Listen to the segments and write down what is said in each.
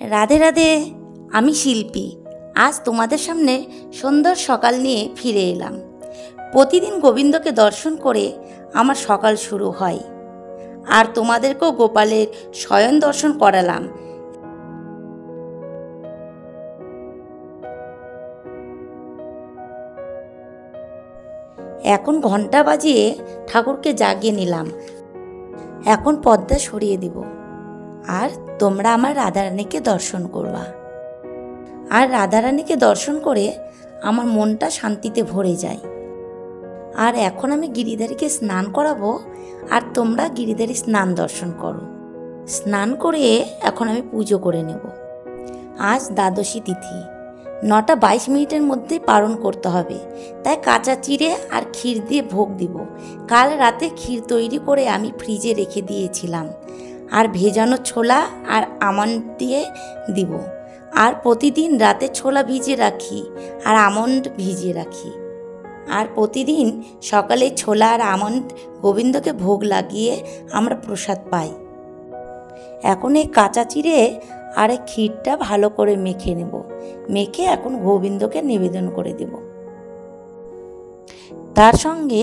রাধে রাধে। আমি শিল্পী। আজ তোমাদের সামনে সুন্দর সকাল নিয়ে ফিরে এলাম। প্রতিদিন গোবিন্দকে দর্শন করে আমার সকাল শুরু হয়, আর তোমাদেরকেও গোপালের শয়ন দর্শন করালাম। এখন ঘন্টা বাজিয়ে ঠাকুরকে জাগিয়ে নিলাম। এখন পর্দা সরিয়ে দিব, আর তোমরা আমার রাধারানীকে দর্শন করবা। আর রাধারানীকে দর্শন করে আমার মনটা শান্তিতে ভরে যায়। আর এখন আমি গিরিধারীকে স্নান করাবো, আর তোমরা গিরিধারী স্নান দর্শন করো। স্নান করে এখন আমি পুজো করে নেব। আজ দ্বাদশী তিথি, 9:22 মধ্যেই পালন করতে হবে, তাই কাঁচা চিড়ে আর ক্ষীর দিয়ে ভোগ দিব। কাল রাতে ক্ষীর তৈরি করে আমি ফ্রিজে রেখে দিয়েছিলাম, আর ভেজানো ছোলা আর আমন্ড দিয়ে দিব। আর প্রতিদিন রাতে ছোলা ভিজিয়ে রাখি আর আমন্ড ভিজিয়ে রাখি, আর প্রতিদিন সকালে ছোলা আর আমন্ড গোবিন্দকে ভোগ লাগিয়ে আমরা প্রসাদ পাই। এখন এই কাঁচা চিড়ে আর এই ক্ষীরটা ভালো করে মেখে নেব। মেখে এখন গোবিন্দকে নিবেদন করে দেব। তার সঙ্গে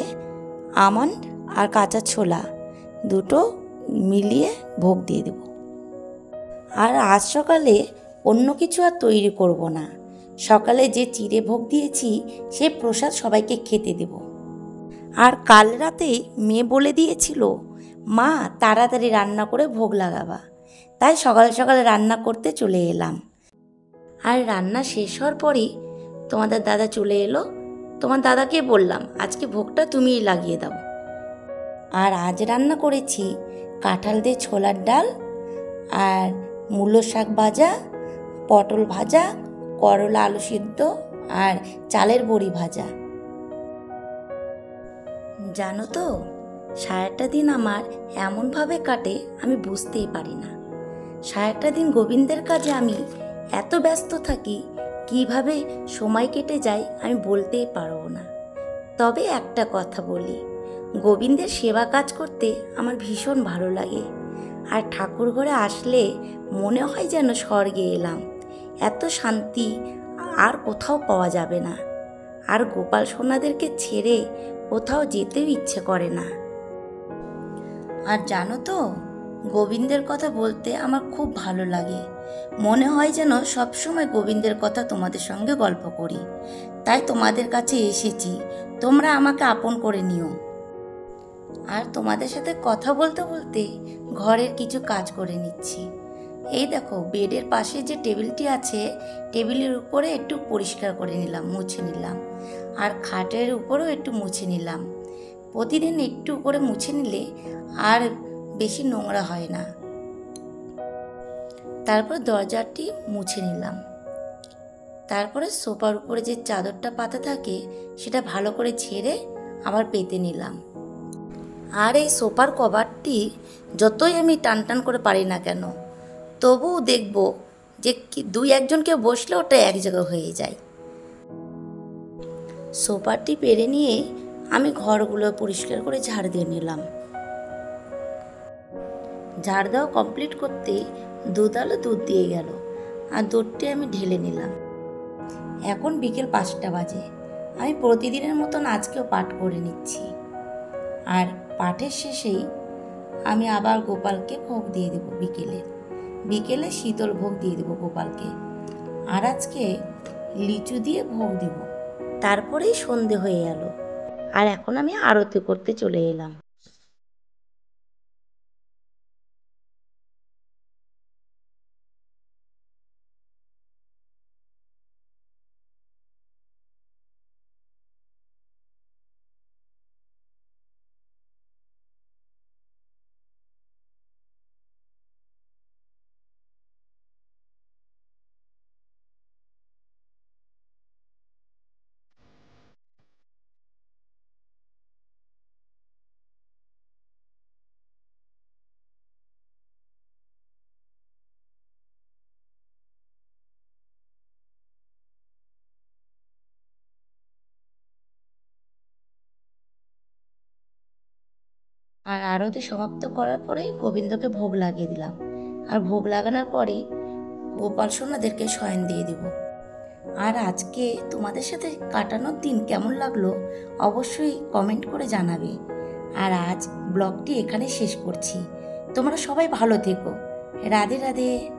আমন্ড আর কাঁচা ছোলা দুটো মিলিয়ে ভোগ দিয়ে দেব। আর আজ সকালে অন্য কিছু আর তৈরি করব না। সকালে যে চিড়ে ভোগ দিয়েছি সে প্রসাদ সবাইকে খেতে দেব। আর কাল রাতেই মেয়ে বলে দিয়েছিল, মা তাড়াতাড়ি রান্না করে ভোগ লাগাবা, তাই সকাল সকাল রান্না করতে চলে এলাম। আর রান্না শেষ হওয়ার পরই তোমাদের দাদা চলে এলো। তোমার দাদাকে বললাম, আজকে ভোগটা তুমিই লাগিয়ে দাও। আর আজ রান্না করেছি কাঁঠাল দিয়ে ছোলার ডাল, আর মূলো শাক ভাজা, পটল ভাজা, করলা আলু সিদ্ধ, আর চালের বড়ি ভাজা। জানো তো, সারাটা দিন আমার এমনভাবে কাটে আমি বুঝতেই পারি না। সারাটা দিন গোবিন্দের কাজে আমি এত ব্যস্ত থাকি, কিভাবে সময় কেটে যায় আমি বলতেই পারবো না। তবে একটা কথা বলি, গোবিন্দের সেবা কাজ করতে আমার ভীষণ ভালো লাগে। আর ঠাকুর ঘরে আসলে মনে হয় যেন স্বর্গে এলাম। এত শান্তি আর কোথাও পাওয়া যাবে না। আর গোপাল সোনাদেরকে ছেড়ে কোথাও যেতেও ইচ্ছে করে না। আর জানো তো, গোবিন্দের কথা বলতে আমার খুব ভালো লাগে। মনে হয় যেন সবসময় গোবিন্দের কথা তোমাদের সঙ্গে গল্প করি। তাই তোমাদের কাছে এসেছি, তোমরা আমাকে আপন করে নিও। আর তোমাদের সাথে কথা বলতে বলতে ঘরের কিছু কাজ করে নিচ্ছি। এই দেখো, বেডের পাশে যে টেবিলটি আছে, টেবিলের উপরে একটু পরিষ্কার করে নিলাম, মুছে নিলাম। আর খাটের উপরেও একটু মুছে নিলাম। প্রতিদিন একটু করে মুছে নিলে আর বেশি নোংরা হয় না। তারপর দরজাটি মুছে নিলাম। তারপরে সোফার উপরে যে চাদরটা পাতা থাকে সেটা ভালো করে ঝেড়ে আবার পেতে নিলাম। আর এই সোফার কভারটি যতই আমি টান টান করে পারি না কেন, তবুও দেখব যে দুই একজনকে বসলে ওটা এক জায়গায় হয়ে যায়। সোফাটি পেরে নিয়ে আমি ঘরগুলো পরিষ্কার করে ঝাড় দিয়ে নিলাম। ঝাড় দেওয়া কমপ্লিট করতে দুধালো দুধ দিয়ে গেল, আর দুধটি আমি ঢেলে নিলাম। এখন বিকেল 5টা বাজে। আমি প্রতিদিনের মতন আজকেও পাঠ করে নিচ্ছি। আর পাঠের শেষেই আমি আবার গোপালকে ভোগ দিয়ে দেব। বিকেলে শীতল ভোগ দিয়ে দেব গোপালকে। আর আজকে লিচু দিয়ে ভোগ দেব। তারপরেই সন্ধে হয়ে গেল, আর এখন আমি আরতি করতে চলে এলাম। আর আরতি সমাপ্ত করার পরেই গোবিন্দকে ভোগ লাগিয়ে দিলাম। আর ভোগ লাগানোর পরেই গোপাল সোনাদেরকে শয়ন দিয়ে দেব। আর আজকে তোমাদের সাথে কাটানোর দিন কেমন লাগলো অবশ্যই কমেন্ট করে জানাবে। আর আজ ব্লগটি এখানে শেষ করছি। তোমরা সবাই ভালো থেকো। রাধে রাধে।